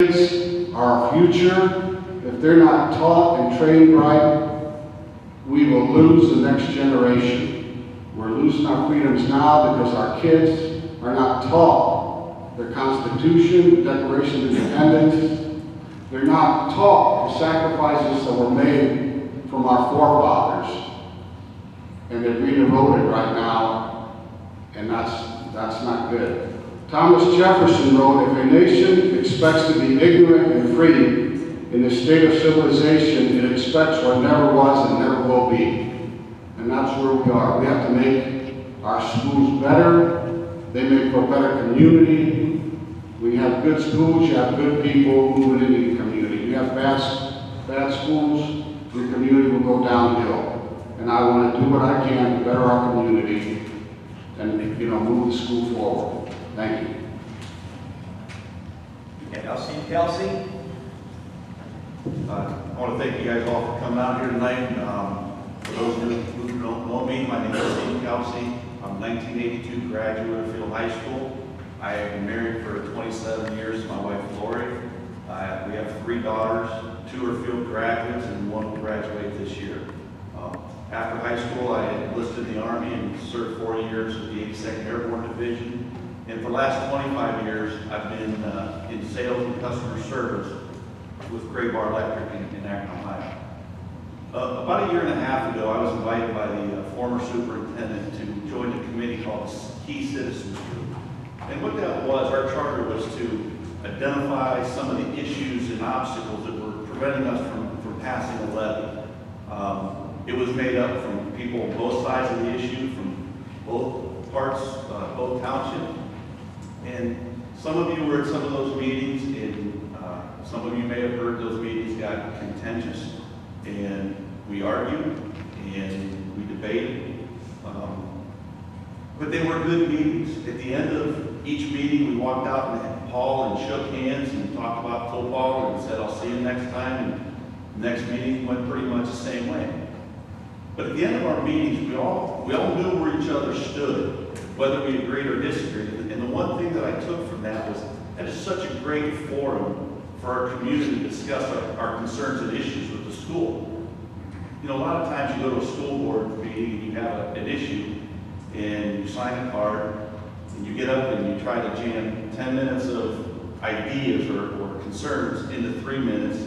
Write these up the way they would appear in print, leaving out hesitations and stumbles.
Kids are our future. If they're not taught and trained right, we will lose the next generation. We're losing our freedoms now because our kids are not taught the Constitution, the Declaration of Independence. They're not taught the sacrifices that were made from our forefathers. And they're being eroded right now, and that's not good. Thomas Jefferson wrote, if a nation expects to be ignorant and free in the state of civilization, it expects what never was and never will be. And that's where we are. We have to make our schools better. They make for a better community. We have good schools, you have good people moving into the community. We have bad schools, the community will go downhill. And I want to do what I can to better our community and, move the school forward. Thank you. Kelsey. I want to thank you guys all for coming out here tonight. For those who don't know me, my name is Steve Kelsey. I'm a 1982 graduate of Field High School. I have been married for 27 years to my wife, Lori. We have 3 daughters. 2 are Field graduates and 1 will graduate this year. After high school, I enlisted in the Army and served 4 years with the 82nd Airborne Division. And for the last 25 years, I've been in sales and customer service with Graybar Electric in Akron, Ohio. About a year and a half ago, I was invited by the former superintendent to join a committee called Key Citizens Group. And what that was, our charter was to identify some of the issues and obstacles that were preventing us from passing a levy. It was made up from people on both sides of the issue, from both parts, both townships. And some of you were at some of those meetings, and some of you may have heard those meetings got contentious. And we argued, and we debated. But they were good meetings. At the end of each meeting, we walked out and had Paul and shook hands and talked about football and said, I'll see you next time. And the next meeting went pretty much the same way. But at the end of our meetings, we all knew where each other stood, whether we agreed or disagreed. And the one thing that I took from that was that is such a great forum for our community to discuss our concerns and issues with the school. A lot of times you go to a school board meeting and you have an issue and you sign a card and you get up and you try to jam 10 minutes of ideas or concerns into 3 minutes.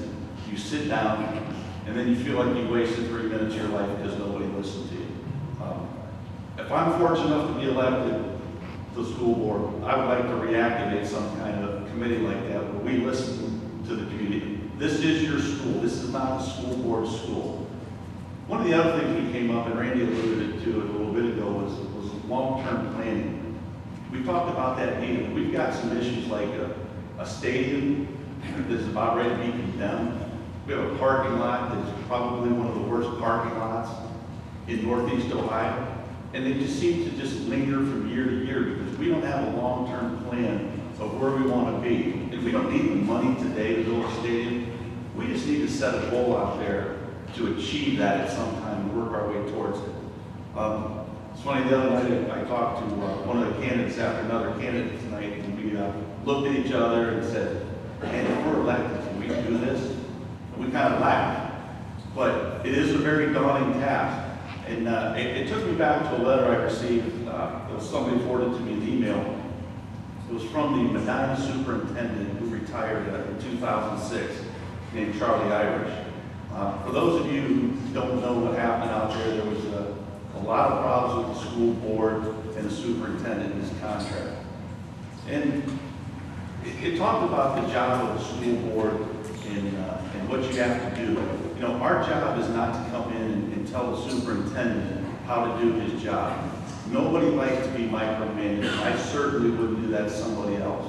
You sit down and then you feel like you wasted 3 minutes of your life because nobody listened to you. If I'm fortunate enough to be elected to the school board, I would like to reactivate some kind of committee like that where we listen to the community. This is your school. This is not the school board's school. One of the other things we came up, and Randy alluded to it a little bit ago, was long-term planning. We talked about that meeting. We've got some issues like a stadium that's about ready to be condemned. We have a parking lot that's probably one of the worst parking lots in Northeast Ohio. And they just seem to just linger from year to year because we don't have a long-term plan of where we want to be. And we don't need the money today to build a stadium. We just need to set a goal out there to achieve that at some time and work our way towards it. It's funny, the other night I talked to one of the candidates after another candidate tonight, and we looked at each other and said, man, if we're elected, can we do this? And we kind of laughed. But it is a very daunting task. And it took me back to a letter I received. It was somebody forwarded to me an email. It was from the Medina superintendent who retired in 2006, named Charlie Irish. For those of you who don't know what happened out there was a lot of problems with the school board and the superintendent and his contract. And it talked about the job of the school board and what you have to do. Our job is not to come in and tell the superintendent how to do his job. Nobody likes to be micromanaged. I certainly wouldn't do that to somebody else.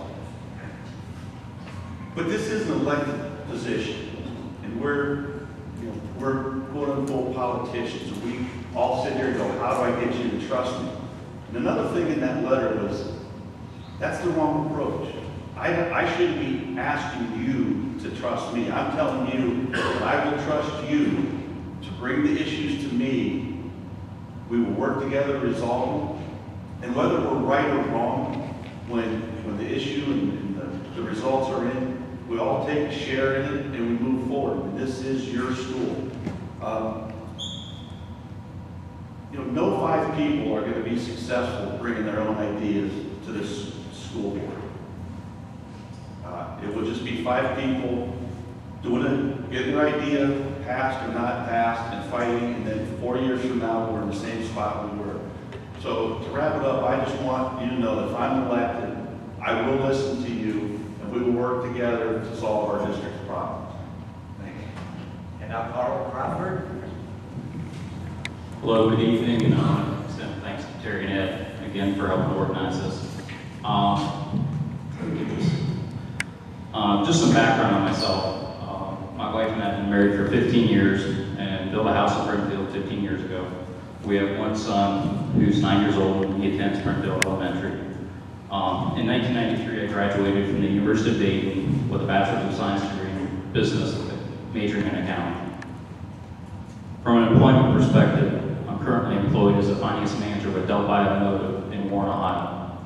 But this is an elected position, and we're quote-unquote politicians. We all sit here and go, how do I get you to trust me? And another thing in that letter was, that's the wrong approach. I shouldn't be asking you to trust me. I'm telling you that I will trust you to bring the issues to me. We will work together to resolve them. And whether we're right or wrong, when the issue and the results are in, we all take a share in it and we move forward. This is your school. No 5 people are going to be successful bringing their own ideas to this school board. It will just be 5 people doing it, getting their idea passed or not passed, and fighting, and then 4 years from now, we're in the same spot we were. So to wrap it up, I just want you to know that if I'm elected, I will listen to you, and we will work together to solve our district's problems. Thank you. And now Carl Crawford. Hello, good evening, and I want to extend thanks to Terry and Ed again for helping organize this. Just some background on myself. My wife and I have been married for 15 years and built a house in Springfield 15 years ago. We have one son who's 9 years old, and he attends Springfield Elementary. In 1993, I graduated from the University of Dayton with a Bachelor's of Science degree in business with a majoring in accounting. From an employment perspective, I'm currently employed as a finance manager with Delphi Automotive in Warren, Ohio.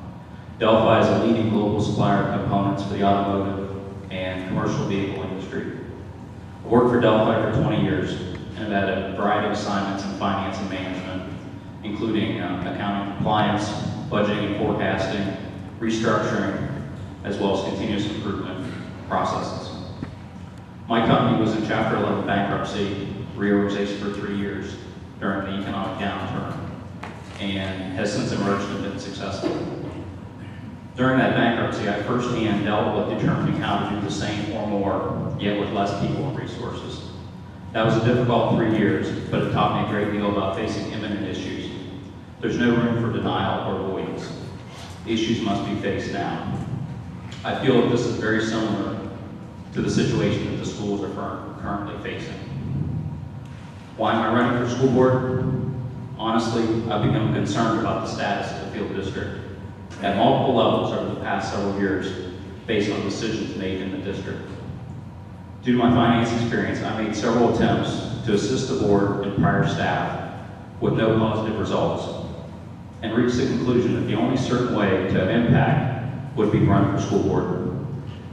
Delphi is a leading global supplier of components for the automotive and commercial vehicle industry. I worked for Delphi for 20 years and have had a variety of assignments in finance and management, including accounting compliance, budgeting and forecasting, restructuring, as well as continuous improvement processes. My company was in Chapter 11 bankruptcy reorganization for 3 years during the economic downturn and has since emerged and been successful. During that bankruptcy, I firsthand dealt with determining how to do the same or more, yet with less people and resources. That was a difficult 3 years, but it taught me a great deal about facing imminent issues. There's no room for denial or avoidance. Issues must be faced now. I feel that this is very similar to the situation that the schools are currently facing. Why am I running for school board? Honestly, I've become concerned about the status of the Field District at multiple levels over the past several years based on decisions made in the district. Due to my finance experience, I made several attempts to assist the board and prior staff with no positive results and reached the conclusion that the only certain way to have impact would be run for school board.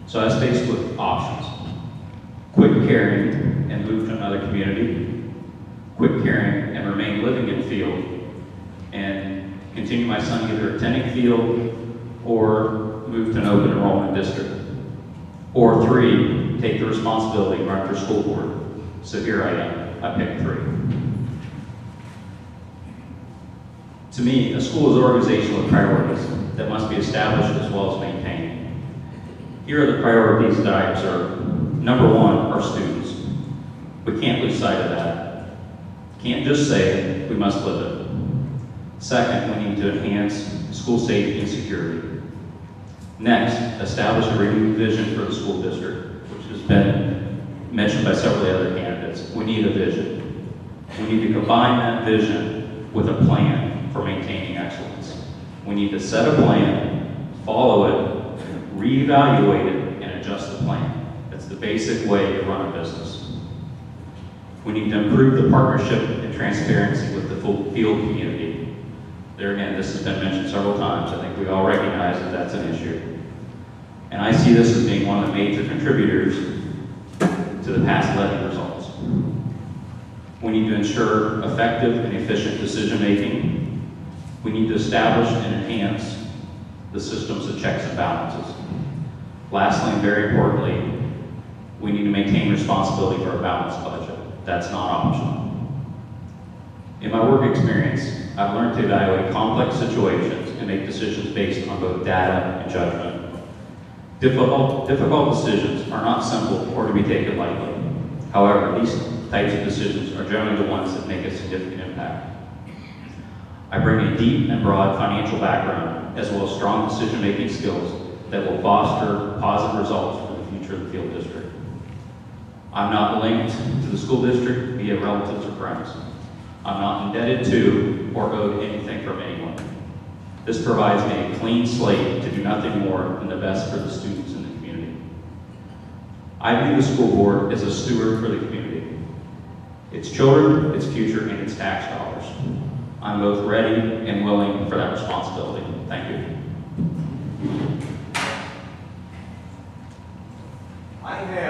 So I was faced with options: quit caring and move to another community, quit caring and remain living in Field and continue my son either attending Field or move to an open enrollment district. Or 3, take the responsibility and run for school board. So here I am. I picked 3. To me, a school is an organization with priorities that must be established as well as maintained. Here are the priorities that I observe. Number 1, our students. We can't lose sight of that. Can't just say it, we must live it. Second, we need to enhance school safety and security. Next, establish a renewed vision for the school district, which has been mentioned by several of the other candidates. We need a vision. We need to combine that vision with a plan for maintaining excellence. We need to set a plan, follow it, reevaluate it, and adjust the plan. That's the basic way to run a business. We need to improve the partnership and transparency with the Field community. There again, this has been mentioned several times. I think we all recognize that that's an issue. And I see this as being one of the major contributors to the past levy results. We need to ensure effective and efficient decision making. We need to establish and enhance the systems of checks and balances. Lastly, and very importantly, we need to maintain responsibility for a balanced budget. That's not optional. In my work experience, I've learned to evaluate complex situations and make decisions based on both data and judgment. Difficult decisions are not simple or to be taken lightly. However, these types of decisions are generally the ones that make a significant impact. I bring a deep and broad financial background as well as strong decision-making skills that will foster positive results for the future of the Field District. I'm not linked to the school district via relatives or friends. I'm not indebted to or owed anything from anyone. This provides me a clean slate to do nothing more than the best for the students in the community. I view the school board as a steward for the community. Its children, its future, and its tax dollars. I'm both ready and willing for that responsibility. Thank you. Okay,